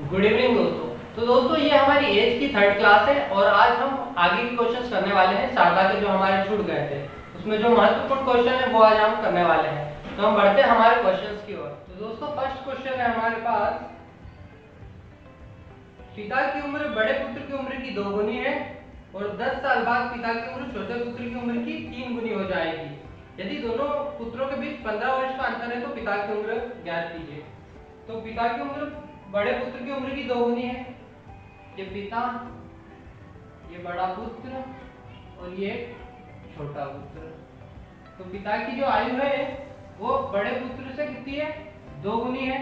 Good evening दोस्तों। तो दोस्तों ये हमारी एज की थर्ड क्लास है और आज हम आगे के क्वेश्चंस करने वाले हैं शारदा के जो हमारे छूट गए थे उसमें जो महत्वपूर्ण क्वेश्चन है वो आज हम करने वाले हैं। तो हम बढ़ते हैं हमारे क्वेश्चंस की ओर। तो दोस्तों फर्स्ट क्वेश्चन है हमारे पास, पिता की उम्र बड़े पुत्र की उम्र की 2 गुनी है और 10 साल बाद पिता की उम्र छोटे पुत्र की उम्र की 3 गुनी हो जाएगी। यदि दोनों पुत्रों के बीच 15 वर्ष का अंतर है तो पिता की उम्र ज्ञात कीजिए। तो पिता की उम्र बड़े पुत्र की उम्र की 2 गुनी है। ये पिता, ये बड़ा पुत्र और ये छोटा पुत्र। तो पिता की जो आयु है वो बड़े पुत्र से कितनी है? 2 गुनी है।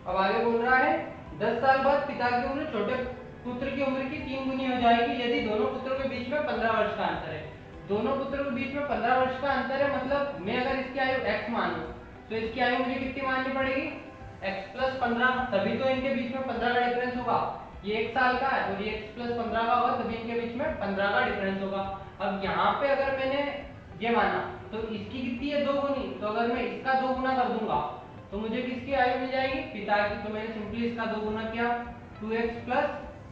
अब आगे बोल रहा है 10 साल बाद पिता की उम्र छोटे पुत्र की उम्र की 3 गुनी हो जाएगी यदि दोनों पुत्रों के बीच में 15 वर्ष का अंतर है। दोनों पुत्रों के बीच में 15 वर्ष का अंतर है, मतलब मैं अगर इसकी आयु x मानूं तो इसकी आयु मुझे कितनी माननी पड़ेगी? x + 15, तभी तो इनके बीच में 15 का डिफरेंस होगा। ये 1 साल का है और ये x + 15 का होगा, तभी इनके बीच में 15 का डिफरेंस होगा। अब यहाँ पे अगर मैंने ये माना तो इसकी कितनी है? 2 गुनी। तो अगर मैं इसका 2 गुना कर दूंगा तो मुझे किसकी आयु मिल जाएगी? पिता की। तो मैंने सिंपली इसका 2 गुना किया, 2x +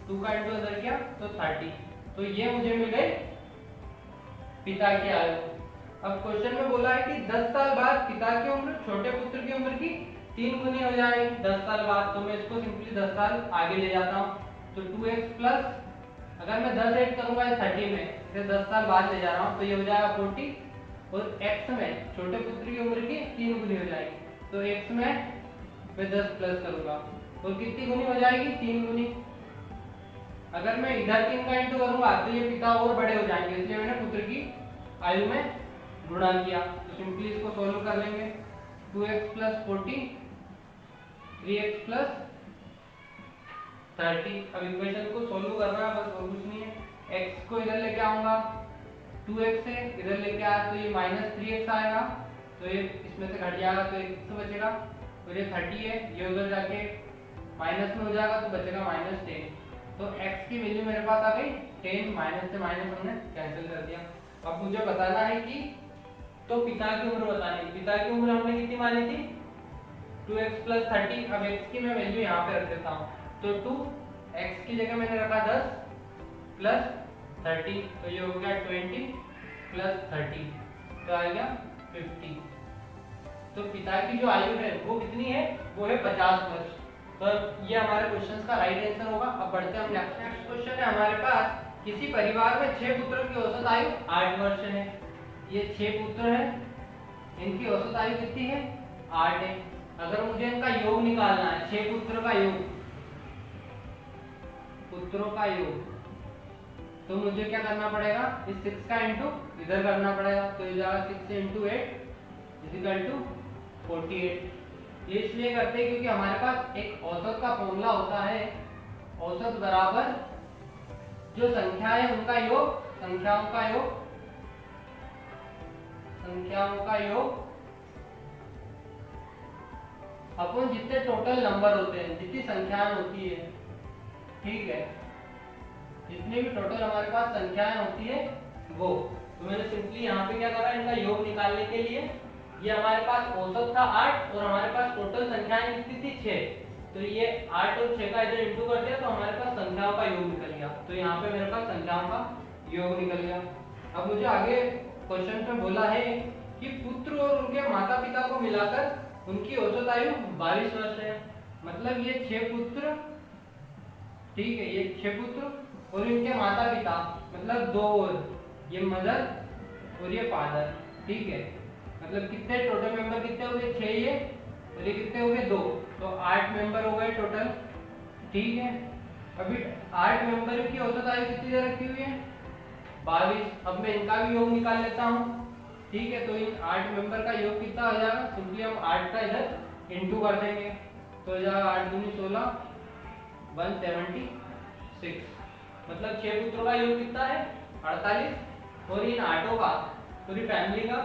2 का इंटू अंदर किया तो 30। तो ये मुझे मिल गई पिता की आयु। अब क्वेश्चन में बोला है कि 10 साल बाद पिता की उम्र छोटे पुत्र की उम्र की 3 गुनी हो जाएगी 10 साल बाद। तो मैं इसको सिंपली 10 साल आगे ले जाता हूँ। तो 2x प्लस, अगर मैं 10 ऐड करूंगा इस 30 में, इसे 10 साल बाद ले जा रहा हूँ तो ये हो जाएगा 40 और x में छोटे पुत्र की उम्र की 3 गुनी हो जाएगी। तो x में मैं 10 प्लस करूंगा और कितनी गुनी हो जाएगी? 3 गुनी। अगर मैं इधर 3 का इंटू करूंगा तो ये पिता और बड़े हो जाएंगे, इसलिए मैंने पुत्र की आयु में गुणा किया। तो सिंपली इसको सॉल्व कर लेंगे। 2x + 40, 3x + 30। अब इक्वेशन को सॉल्व करना है, बस और कुछ नहीं है। x को इधर लेके आऊंगा, 2x से इधर लेके आया तो ये -3x आएगा, तो ये इसमें से घट जाएगा तो एक तो बचेगा और ये 30 है, ये उधर जाके माइनस में हो जाएगा तो बचेगा -10। तो x की वैल्यू मेरे पास आ गई 10। माइनस से माइनस हमने कैंसिल कर दिया। अब मुझे बताना है कि तो पिता की उम्र बतानी है। पिता की उम्र हमने कितनी मानी थी? 2x + 30। अब x की मैं वैल्यू यहाँ पे रख देता हूँ, तो 2x की जगह मैंने रखा 10 + 30, तो ये हो गया 20 + 30, तो आ गया 50। तो पिता की जो आयु है वो कितनी है? वो है 50 वर्ष। तो ये हमारे क्वेश्चन का राइट आंसर होगा। अब बढ़ते हैं हम नेक्स्ट क्वेश्चन है हमारे पास, किसी परिवार में 6 पुत्रों की औसत आयु 8 वर्ष है। ये 6 पुत्र हैं, इनकी औसत आयु कितनी है? 8 है। अगर मुझे इनका योग निकालना है, 6 पुत्रों का योग, पुत्रों का योग, तो मुझे क्या करना पड़ेगा? इस 6 का इंटू इधर करना पड़ेगा, तो ये जाएगा 6 × 8 = 48। ये इसलिए करते हैं क्योंकि हमारे पास एक औसत का फॉर्मूला होता है, औसत बराबर जो संख्या है उनका योग, संख्याओं का योग, संख्याओं का योग अपन जितने टोटल नंबर होते हैं, जितनी संख्याएं होती है, ठीक है, जितने भी टोटल हमारे पास संख्याएं होती है वो। तो मैंने सिंपली यहाँ पे क्या करा, इनका योग निकालने के लिए, ये हमारे पास औसत था 8 और हमारे पास टोटल संख्याएं कितनी थी? 6। तो ये 8 और 6 का इधर इंटू कर दिया तो हमारे पास संख्याओं का योग निकल गया। तो यहाँ पे मेरे पास संख्याओं का योग निकल गया। अब मुझे आगे क्वेश्चन में बोला है कि पुत्र और उनके माता पिता को मिलाकर उनकी औसत आयु 22 वर्ष है। मतलब ये 6 पुत्र, ठीक है, ये 6 पुत्र और इनके माता पिता, मतलब 2 और ये मदर और ये फादर, ठीक है। मतलब कितने टोटल मेंबर कितने हो गए? 6 ये और ये कितने हो गए? 2, तो 8 मेंबर हो गए टोटल, ठीक है। अभी 8 मेंबर की औसत आयु कितनी देर रखी हुई है? 22। अब मैं इनका भी योग निकाल लेता हूँ, ठीक है। तो इन 8 मेंबर का योग कितना हो जाएगा? सिंपली हम 8 का इधर इंटू कर देंगे, तो हो जाएगा 8 दूनी 16, 176। मतलब 6 पुत्रों का योग कितना है? 48 और इन 8 का, पूरी फैमिली का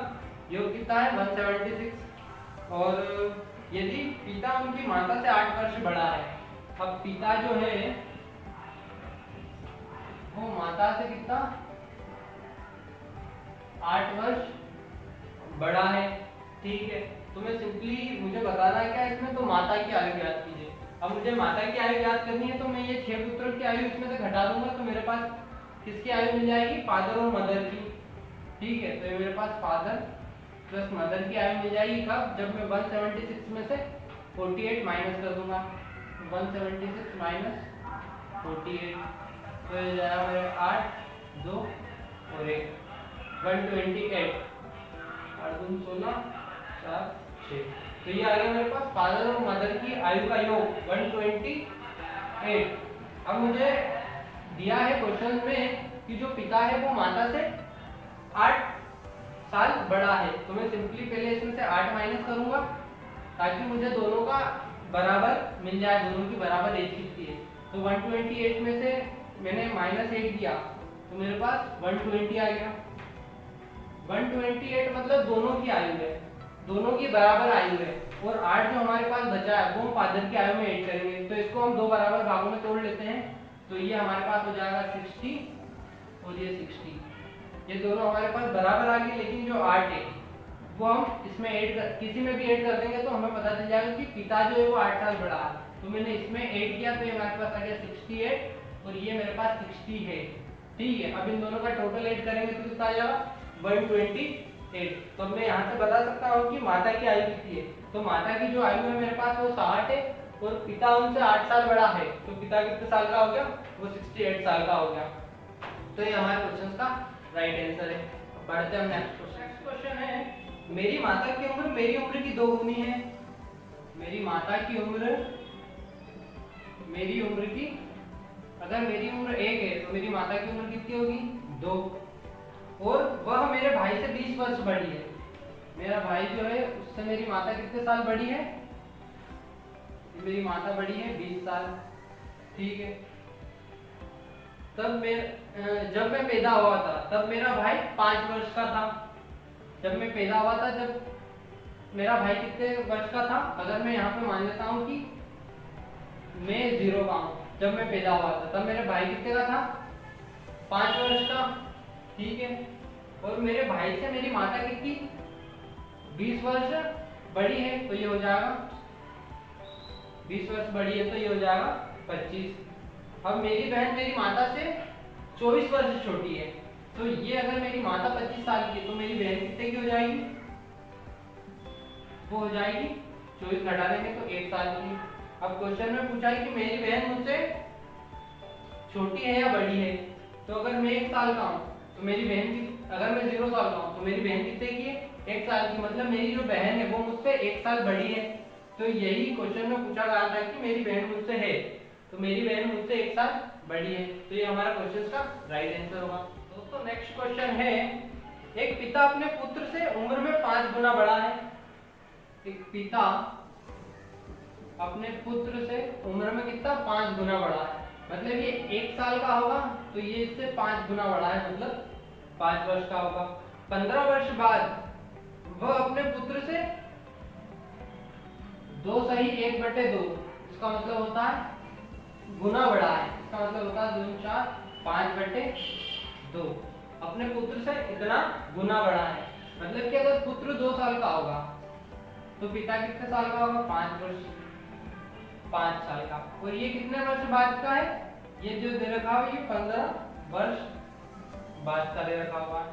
योग कितना है? 176। और यदि पिता उनकी माता से 8 वर्ष बड़ा है, अब पिता जो है वो माता से कितना? 8 वर्ष बड़ा है, ठीक है। तो मैं सिंपली, मुझे बताना है क्या इसमें, तो माता की आयु ज्ञात कीजिए। अब मुझे माता की आयु याद करनी है, तो मैं ये 6 पुत्रों की आयु इसमें से घटा दूंगा, तो मेरे पास किसकी आयु मिल जाएगी? फादर और मदर की। ठीक है, तो ये मेरे पास फादर प्लस मदर की आयु मिल जाएगी कब? जब मैं 176 में से 48 माइनस कर दूंगा। 176 माइनस 48, तो ये जाएगा मेरे 8, 2 और 1, 128, 8 दूनी 16, 4, 6। तो ये आ गया मेरे पास फादर और मदर की आयु का योग 128। अब मुझे दिया है क्वेश्चन में कि जो पिता है वो माता से 8 साल बड़ा है, तो मैं सिंपली पहले इसमें से 8 माइनस करूंगा ताकि मुझे दोनों का बराबर मिल जाए, दोनों की बराबर एज कितनी है। तो 128 में से मैंने -8 दिया तो मेरे पास 120 आ गया। 128 मतलब दोनों की आयु है, दोनों की बराबर आयु है, और 8 जो हमारे पास बचा है वो हम फादर की आयु में ऐड करेंगे। तो इसको हम दो बराबर भागों में तोड़ लेते हैं, तो ये हमारे पास हो जाएगा 60 और ये 60, ये दोनों हमारे पास बराबर आ गए। लेकिन जो 8 है वो हम इसमें किसी में भी ऐड कर देंगे तो हमें पता चल जाएगा कि पिता जो है वो 8 साल बड़ा है। तो मैंने इसमें ऐड किया तो ये हमारे पास आ गया 68 और ये मेरे पास 60 है। ठीक है, अब इन दोनों का टोटल ऐड करेंगे तो कितना आ जाएगा? 128। तो मैं यहाँ से बता सकता हूँ कि माता की आयु कितनी है। तो माता की जो आयु है मेरे पास वो 60 है और पिता उनसे 8 साल बड़ा है, तो पिता कितने साल का हो गया? वो 68 साल का हो गया। तो ये हमारे क्वेश्चन का राइट आंसर है। बढ़ते हैं नेक्स्ट क्वेश्चन। नेक्स्ट क्वेश्चन है, मेरी माता की उम्र मेरी उम्र की 2 गुनी है। मेरी माता की उम्र मेरी उम्र की, अगर मेरी उम्र 1 है तो मेरी माता की उम्र कितनी होगी? 2, और वह मेरे भाई से 20 वर्ष बड़ी है। मेरा भाई जो है उससे मेरी माता कितने साल बड़ी है? मेरी माता बड़ी है 20 साल। ठीक है, जब मैं पैदा हुआ था तब मेरा भाई 5 वर्ष का था। जब मैं पैदा हुआ था, जब मेरा भाई कितने वर्ष का था? अगर मैं यहाँ पे मान लेता हूँ कि मैं 0 का हूँ, जब मैं पैदा हुआ था तब मेरे भाई कितने का था? 5 वर्ष का। ठीक है, और मेरे भाई से मेरी माता कितनी? 20 वर्ष बड़ी है, तो ये हो जाएगा 20 वर्ष बड़ी है तो ये हो जाएगा 25। अब मेरी बहन मेरी माता से 24 वर्ष छोटी है, तो ये अगर मेरी माता 25 साल की है तो मेरी बहन कितने की हो जाएगी? वो हो जाएगी 24 घटा देंगे तो 1 साल की। अब क्वेश्चन में पूछा है कि मेरी बहन मुझसे छोटी है या बड़ी है, तो अगर मैं 1 साल का हूँ तो मेरी बहन की, अगर मैं 0 साल का हूँ तो मेरी बहन कितने की है? 1 साल की, मतलब मेरी जो बहन है वो मुझसे 1 साल बड़ी है। तो यही क्वेश्चन में पूछा गया था कि मेरी बहन मुझसे है, तो मेरी बहन मुझसे 1 साल बड़ी है, तो ये हमारा क्वेश्चन का राइट आंसर होगा। दोस्तों नेक्स्ट क्वेश्चन है, एक पिता अपने पुत्र से उम्र में 5 गुना बड़ा है। एक पिता अपने पुत्र से उम्र में कितना? 5 गुना बड़ा है, मतलब ये 1 साल का होगा तो ये इससे 5 गुना बड़ा है, मतलब 5 वर्ष का होगा। 15 वर्ष बाद वह अपने पुत्र से 2 सही 1/2, इसका मतलब होता है गुना बड़ा है, इसका मतलब होता है 2 4 5/2, अपने पुत्र से इतना गुना बड़ा है। मतलब कि अगर पुत्र 2 साल का होगा तो पिता कितने साल का होगा? 5 साल का। और ये कितने वर्ष बाद का है? ये जो दे रखा हुआ ये 15 वर्ष बाद का दे रखा हुआ है।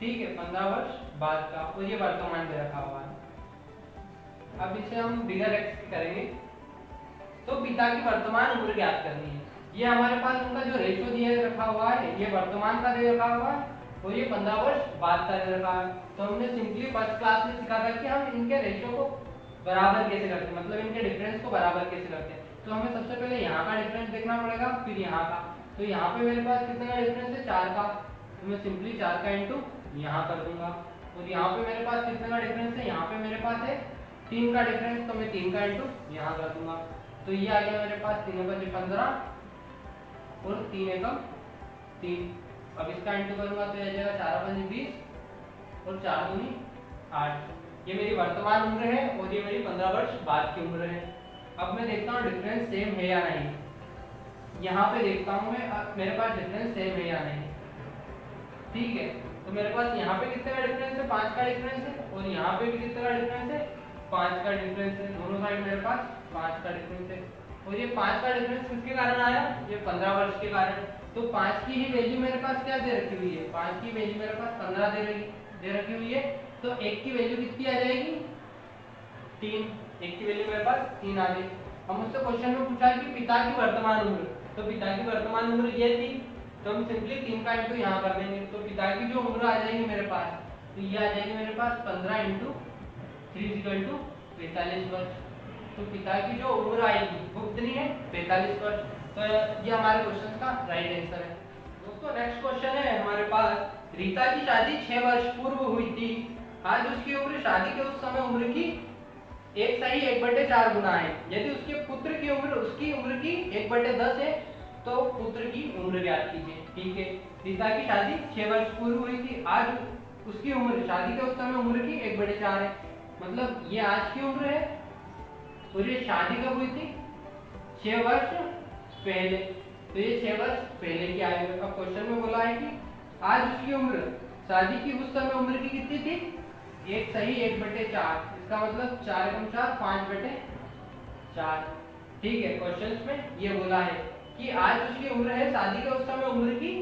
ठीक है, 15 वर्ष बाद का, और ये वर्तमान दे रखा हुआ है। अब इसे हम बिगर एक्स करेंगे, तो पिता की वर्तमान उम्र ज्ञात करनी है। ये हमारे पास उनका जो रेशियो दिया रखा हुआ है ये वर्तमान का दे रखा हुआ है और ये 15 वर्ष बाद का दे रखा है। तो हमने सिंपली फर्स्ट क्लास में सीखा था कि हम इनके रेशियो को बराबर कैसे करते हैं, मतलब इनके डिफरेंस को बराबर कैसे करते हैं। तो हमें सबसे पहले यहाँ का डिफरेंस देखना पड़ेगा, फिर यहाँ का। तो यहाँ पे मेरे पास कितने का डिफरेंस है? 4 का, तो मैं सिंपली 4 का इंटू यहाँ कर दूंगा। और यहाँ पे मेरे पास कितने का डिफरेंस है? यहाँ पे मेरे पास है 3 का डिफरेंस, तो मैं 3 का इंटू यहाँ कर दूंगा। तो ये आ गया मेरे पास 3 बजे 15 और 3 एकम 3। अब इसका इंटू करूंगा तो ये आ जाएगा 4 बजे 20 और 4 दूनी 8। ये मेरी वर्तमान उम्र है और ये मेरी 15 वर्ष बाद की उम्र है। अब मैं देखता हूँ डिफरेंस सेम है या नहीं। यहाँ पे देखता हूँ मैं मेरे पास डिफरेंस सेम है या नहीं। ठीक है, तो मेरे पास यहाँ पे कितने का डिफरेंस है? 5 का डिफरेंस है, और यहाँ पे भी कितने का डिफरेंस है? 5 का डिफरेंस है। दोनों साइड मेरे पास 5 का डिफरेंस है। और ये 5 का डिफरेंस किसके कारण आया, ये 15 वर्ष के कारण। तो 5 की ही वैल्यू मेरे पास क्या दे रखी हुई है, 5 की वैल्यू मेरे पास 15 दे रखी हुई है। तो 1 की वैल्यू कितनी आ जाएगी, 3। 1 की वैल्यू मेरे पास 3 आ गई। हम मुझसे क्वेश्चन में पूछा कि पिता की वर्तमान उम्र, तो पिता की वर्तमान उम्र ये थी, तो हम सिंपली 3 का इंटू यहाँ कर देंगे। तो पिता की जो उम्र आ जाएगी मेरे पास, तो ये आ जाएगी मेरे पास 15 इंटू 3 = 45 वर्ष। तो पिता की जो उम्र आएगी वो कितनी है, 45 वर्ष। तो ये हमारे क्वेश्चन का राइट आंसर है। दोस्तों नेक्स्ट क्वेश्चन है हमारे पास, रीता की शादी 6 वर्ष पूर्व हुई थी, आज उसकी उम्र शादी के उस समय उम्र की 1/4 गुना है। यदि उसके पुत्र की उम्र उसकी उम्र की 1/10 है तो पुत्र की उम्र ज्ञात कीजिए। ठीक है, रीता की शादी 6 वर्ष पूर्व हुई थी, आज उसकी उम्र शादी के उस समय उम्र की 1/4 है। मतलब ये आज की उम्र है और ये शादी कब हुई थी, 6 वर्ष पहले। तो ये 6 वर्ष पहले की आयु है। अब क्वेश्चन में बोला है कि आज उसकी उम्र शादी की उस समय उम्र की कितनी थी, 1/4। इसका मतलब 4 × 4 5/4। ठीक है, क्वेश्चन में ये बोला है कि आज उसकी उम्र है शादी के उस समय उम्र की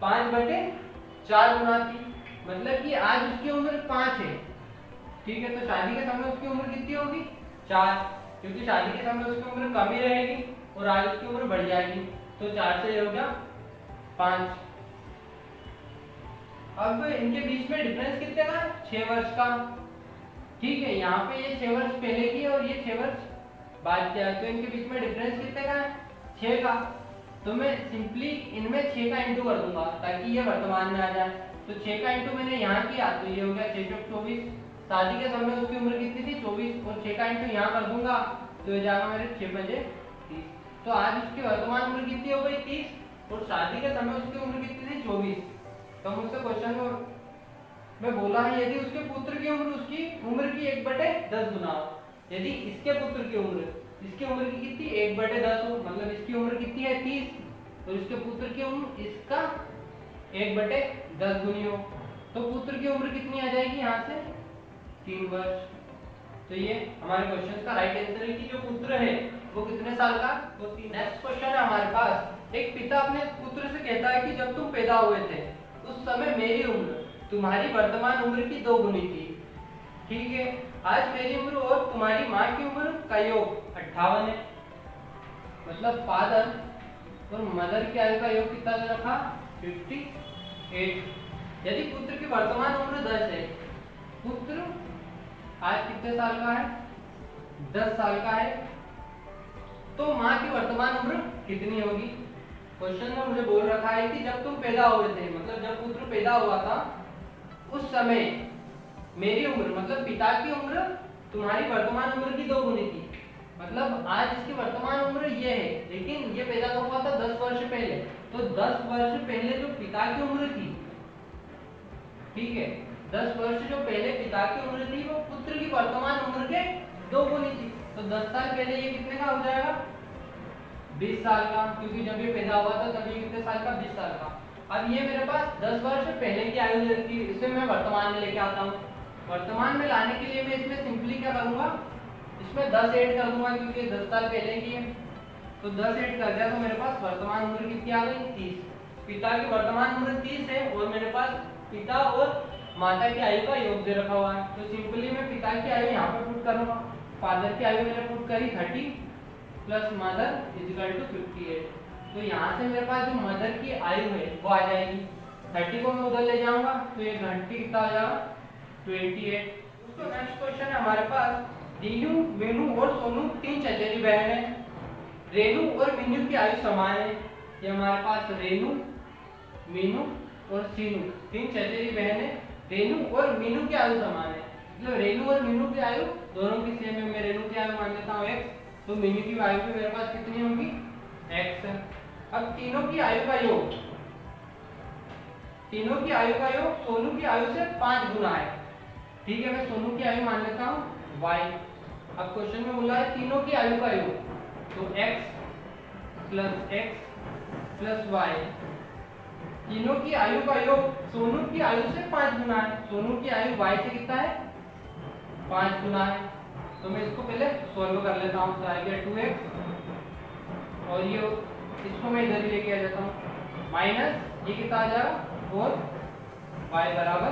5/4 गुना थी। मतलब कि आज उसकी उम्र 5 है। ठीक है, तो शादी के समय उसकी उम्र कितनी होगी, 4, क्योंकि शादी के समय उसकी उम्र कम ही रहेगी और आज उसकी उम्र बढ़ जाएगी। तो 4 से हो गया 5। अब इनके बीच में डिफरेंस कितने का है, 6 वर्ष का। ठीक है, यहाँ पे ये 6 वर्ष पहले की और ये 6 वर्ष बाद की है, तो इनके बीच में डिफरेंस कितने का है, 6 का। तो मैं सिंपली इनमें 6 का इंटू कर दूंगा ताकि ये वर्तमान में आ जाए। तो 6 का इंटू मैंने यहाँ किया तो ये हो गया 6 × 24। शादी के समय उसकी उम्र कितनी थी, 24, और 6 का इंटू यहाँ कर दूंगा तो ये जाएगा मेरे 6×5 = 30। तो आज उसकी वर्तमान उम्र कितनी हो गई, 30, और शादी के समय उसकी उम्र कितनी थी, 24। तो मुझसे क्वेश्चन में बोला है यदि उसके पुत्र की उम्र उसकी उम्र की 1/10 गुना हो। यदि इसके पुत्र की उम्र इसकी उम्र की कितनी, 1/10 हो, मतलब इसकी उम्र कितनी है, 30, और इसके पुत्र की उम्र इसका 1/10 गुनी हो, तो पुत्र की उम्र कितनी आ जाएगी, यहाँ से 3 वर्ष। तो ये हमारे क्वेश्चन का राइट आंसर है कि जो पुत्र है वो कितने साल का, वो 3। नेक्स्ट क्वेश्चन है हमारे पास, एक पिता अपने पुत्र से कहता है कि जब तुम पैदा हुए थे उस समय मेरी उम्र तुम्हारी वर्तमान उम्र की 2 गुनी थी। ठीक है, आज मेरी उम्र और तुम्हारी माँ की उम्र का योग 58 है। मतलब फादर और मदर की आयु का योग कितना दे रखा, 58। यदि पुत्र की वर्तमान उम्र 10 है, पुत्र आज कितने साल का है, 10 साल का है, तो माँ की वर्तमान उम्र कितनी होगी। क्वेश्चन में मुझे बोल रखा है कि जब तुम पैदा हुए थे, मतलब जब पुत्र पैदा हुआ था उस समय मेरी उम्र, मतलब पिता की उम्र तुम्हारी वर्तमान उम्र की 2 गुनी थी। मतलब आज इसकी वर्तमान उम्र ये है, लेकिन ये पैदा हुआ था 10 वर्ष पहले, तो 10 वर्ष पहले जो पिता की उम्र थी, ठीक है, 10 वर्ष जो पहले पिता की उम्र थी वो पुत्र की वर्तमान उम्र के 2 गुनी थी। तो 10 साल पहले ये कितने का हो जाएगा, 20 साल का, क्योंकि जब ये पैदा हुआ था तब ये कितने साल का, 20 साल का। अब ये मेरे पास 10 वर्ष पहले की आयु थी, इसे मैं वर्तमान में लेके आता हूँ। वर्तमान में लाने के लिए मैं इसमें सिंपली क्या करूँगा, इसमें 10 ऐड कर दूंगा क्योंकि 10 साल पहले की है। तो 10 ऐड कर दिया तो मेरे पास वर्तमान उम्र कितनी आ गई, 30। पिता की वर्तमान उम्र 30 है और मेरे पास पिता और माता की आयु का योग दे रखा हुआ है। तो सिंपली मैं पिता की आयु यहाँ पे पुट करूँगा, फादर की आयु मैंने पुट करी 30 प्लस मदर = 58। तो यहाँ से मेरे पास जो मदर की आयु है वो आ जाएगी, 30 को मैं उधर ले जाऊंगा तो ये 30 कितना आ जाएगा, 28। दोस्तों नेक्स्ट क्वेश्चन है हमारे पास, रीनू, मीनू और सोनू 3 चचेरी बहन है। रेनू और मीनू की आयु समान है। ये हमारे पास रेनू, मीनू और सीनू 3 चचेरी बहन है। रेनू और मीनू की आयु समान है, मतलब रेनू और मीनू की आयु दोनों की सेम है। मैं रेनू की आयु मान लेता हूँ x, तो मीनू की आयु भी मेरे पास कितनी होगी, x। अब तीनों की आयु का योग, तीनों की आयु का योग सोनू की आयु से 5 गुना है। ठीक है, मैं सोनू की आयु मान लेता हूँ y। अब क्वेश्चन में बोला है तीनों की आयु का योग, तो x प्लस y। तीनों की आयु का योग सोनू की आयु से 5 गुना है। सोनू की आयु y से कितना है, 5 गुना है। तो मैं इसको पहले सॉल्व कर लेता हूँ, तो आ गया 2x और ये इसको मैं इधर ही लेके आ जाता हूँ, माइनस ये कितना आ जाएगा 4 y बराबर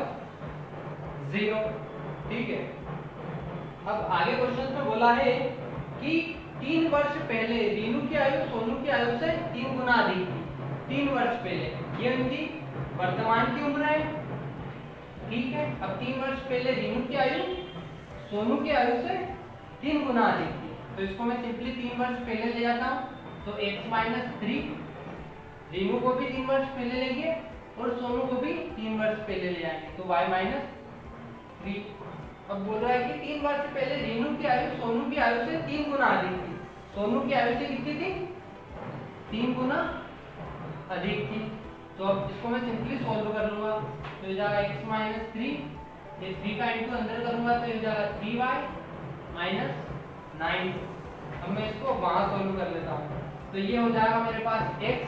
0। ठीक है, अब आगे क्वेश्चन में बोला है कि 3 वर्ष पहले रीनू की आयु सोनू की आयु से 3 गुना अधिक थी। 3 वर्ष पहले ये उनकी वर्तमान की उम्र है। ठीक है, अब 3 वर्ष पहले रीनू की आयु सोनू की आयु से 3 गुना अधिक थी, तो इसको मैं सिंपली 3 वर्ष पहले ले जाता हूँ, तो x माइनस 3, रीनू को भी 3 वर्ष पहले लेंगे और सोनू को भी 3 वर्ष पहले ले जाएंगे, तो y माइनस 3। अब बोल रहा है कि 3 वर्ष पहले रीनू की आयु सोनू की आयु से 3 गुना अधिक थी। सोनू की आयु से कितनी थी? 3 गुना अधिक थी। तो अब इसको मैं सिंपली सॉल्व कर लूंगा, तो ये जाएगा x माइनस 3, ये 3 का इंटू अंदर करूंगा तो ये जाएगा 3y माइनस 9। अब मैं इसको वहां सॉल्व कर लेता हूँ, तो ये हो जाएगा मेरे पास x,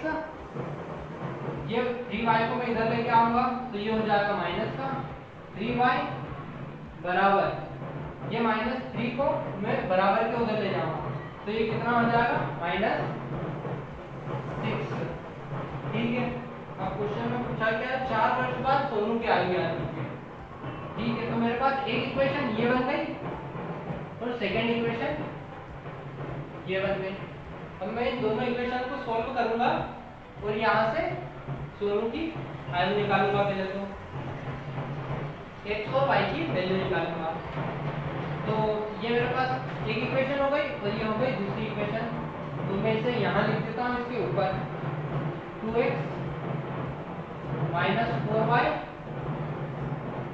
ये 3y को मैं इधर लेके आऊंगा तो ये हो जाएगा माइनस का 3y बराबर, ये माइनस 3 को मैं बराबर के उधर ले जाऊंगा तो ये कितना हो जाएगा माइनस 6। ठीक है, अब क्वेश्चन में पूछा क्या 4 वर्ष बाद सोनू की आयु ज्ञात कीजिए। ठीक है, तो मेरे पास एक इक्वेशन ये बन गई और सेकंड इक्वेशन ये बन गई। अब मैं इन दोनों इक्वेशन को सॉल्व करूंगा और यहाँ से सोनू की आयु निकालूंगा। पहले तो x और y की वैल्यू निकालूंगा, तो ये मेरे पास एक इक्वेशन हो गई और ये हो गई दूसरी इक्वेशन। तो मैं इसे यहाँ लिख देता हूँ, इसके ऊपर 2x माइनस 4y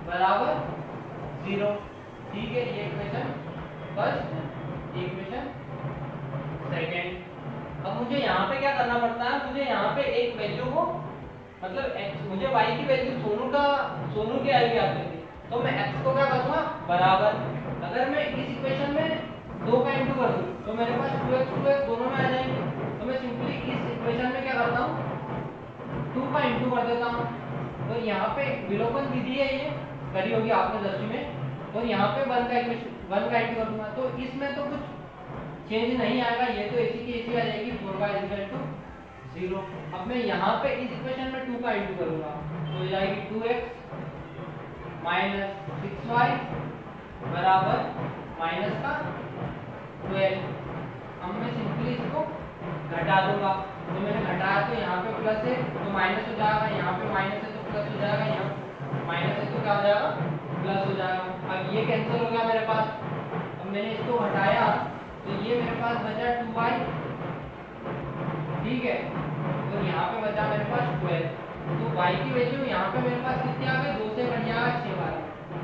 बराबर 0। ठीक है, ये इक्वेशन फर्स्ट, इक्वेशन सेकेंड। अब मुझे यहाँ पे क्या करना पड़ता है, मुझे यहाँ पे एक वैल्यू को मतलब x, मुझे y की वैल्यू सोनू की आयु ज्ञात करनी, तो मैं x को क्या करूँगा बराबर, अगर मैं इस इक्वेशन में 2 का इंटू कर दूँ तो मेरे पास 2x दोनों में आ जाएंगे, तो मैं सिंपली इस इक्वेशन में क्या करता हूँ 2 का इंटू कर देता हूँ। तो यहाँ पे विलोपन विधि है, ये करी होगी आपने 10वीं में, और यहाँ पे 1 का इंटू कर दूंगा, तो इसमें तो कुछ चेंज नहीं आएगा, ये तो ऐसी की ऐसी आ जाएगी 4y 0। अब मैं यहाँ पे इस इक्वेशन में 2 का इंटू करूंगा तो हो जाएगी 2x माइनस 6y बराबर माइनस का 12। अब मैं सिंपली इसको घटा दूंगा, तो मैंने घटाया तो यहाँ पे प्लस है तो माइनस हो जाएगा, यहाँ पे माइनस है तो प्लस हो जाएगा, यहाँ माइनस है तो क्या हो जाएगा प्लस हो जाएगा। अब ये कैंसिल हो गया मेरे पास। अब मैंने इसको हटाया तो ये मेरे पास बचा 2y। ठीक है, तो यहाँ पे बचा मेरे पास 12, तो y की वैल्यू यहाँ पे मेरे पास कितनी आ गई, 2 से कट जाएगा 6 बार,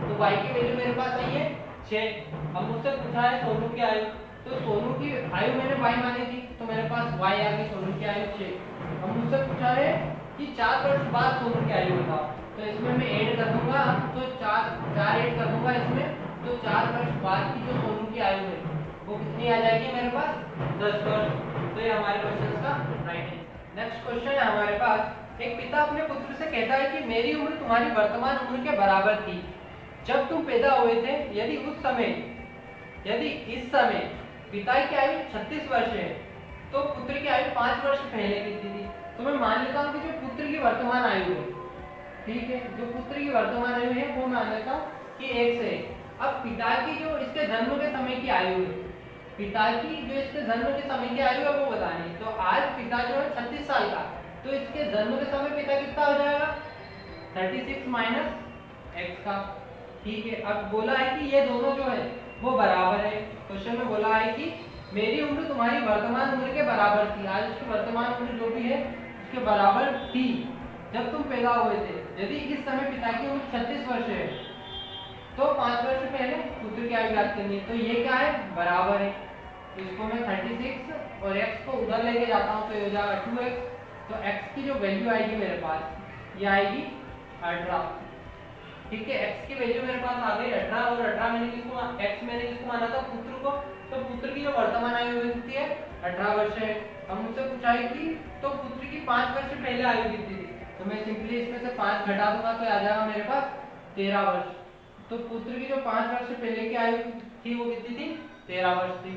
तो y की वैल्यू मेरे पास आई है 6। अब मुझसे पूछा है सोनू की आयु, तो सोनू की आयु मैंने y मानी थी तो मेरे पास y आ गई, सोनू की आयु 6। अब मुझसे पूछा है कि 4 वर्ष बाद सोनू की आयु बताओ, तो इसमें मैं ऐड कर दूंगा, तो 4 ऐड कर दूंगा इसमें, तो 4 वर्ष बाद की जो सोनू की आयु है वो कितनी आ जाएगी मेरे पास 10 वर्ष। तो ये हमारे क्वेश्चन का राइट है। नेक्स्ट क्वेश्चन है हमारे पास, एक पिता अपने पुत्र से कहता है कि मेरी उम्र तुम्हारी वर्तमान उम्र के बराबर थी जब तुम पैदा हुए थे। यदि इस समय पिता की आयु 36 वर्ष है तो पुत्र की आयु 5 वर्ष पहले कितनी थी। तो मैं मान लेता हूँ कि जो पुत्र की वर्तमान आयु है, ठीक है, जो पुत्र की वर्तमान आयु है वो मान लेता हूँ कि 1 से। अब पिता की जो इसके जन्म के समय की आयु है, पिता की जो इसके जन्म के समय की आयु है वो बतानी, तो आज पिता जो है 36 साल का, तो इसके जन्म के समय पिता कितना हो जाएगा 36 माइनस x का। ठीक है, अब बोला है कि ये दोनों जो है वो बराबर है। क्वेश्चन में बोला है कि मेरी उम्र तुम्हारी वर्तमान उम्र के बराबर थी, आज उसकी वर्तमान उम्र जो भी है उसके बराबर थी जब तुम पैदा हुए थे। यदि इस समय पिता की उम्र 36 वर्ष है तो 5 वर्ष पहले पुत्र की आयु ज्ञात करनी है, तो ये क्या है बराबर है। तो इसको मैं 36 और x को उधर लेके जाता हूँ तो ये हो जाएगा 2x, तो x की जो वैल्यू आएगी मेरे पास ये आएगी 18। ठीक है, x की वैल्यू मेरे पास आ गई 18, और 18 मैंने किसको माना था पुत्र को, तो पुत्र की जो वर्तमान आयु होती है 18 वर्ष है। अब मुझसे पूछा है कि तो पुत्र की 5 वर्ष पहले आयु कितनी थी, तो मैं सिंपली इसमें से 5 घटा दूंगा तो आ जाएगा मेरे पास 13 वर्ष। तो पुत्र की जो 5 वर्ष पहले की आयु थी वो कितनी थी 13 वर्ष थी।